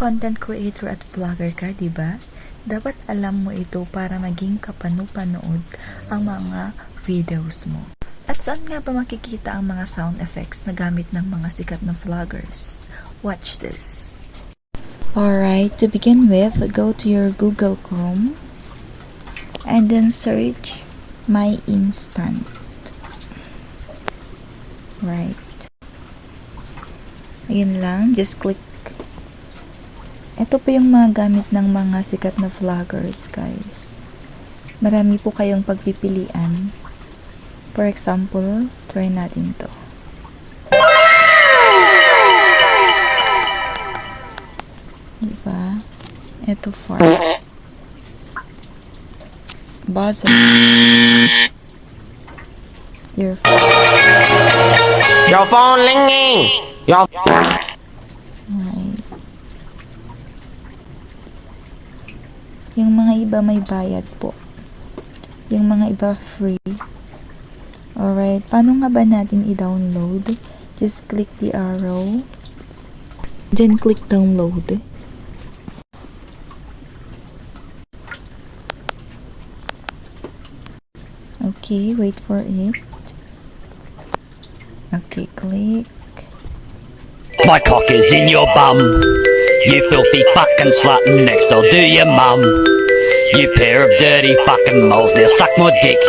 content creator at vlogger ka, di ba? Dapat alam mo ito para maging kapanu-panood ang mga videos mo. At saan nga ba makikita ang mga sound effects na gamit ng mga sikat na vloggers? Watch this. Alright, to begin with, go to your Google Chrome and then search My Instant. Right. Ayun lang, just click. Ito po yung mga gamit ng mga sikat na vloggers, guys. Marami po kayong pagpipilian. For example, try natin to. Diba? Ito for buzzer. Your phone. Your phone ringing. Your Right. Yung mga iba may bayad po. Yung mga iba free. Alright. Paano nga ba natin i-download? Just click the arrow. Then click download. Okay, wait for it. Okay, click. My cock is in your bum. You filthy fucking slut, next I'll do your mum. You pair of dirty fucking moles, now suck my dick.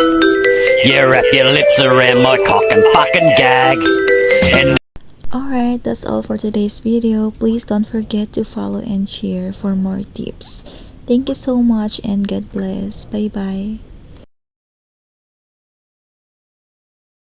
You wrap your lips around my cock and fucking gag. And Alright, that's all for today's video. Please don't forget to follow and share for more tips. Thank you so much and God bless. Bye bye.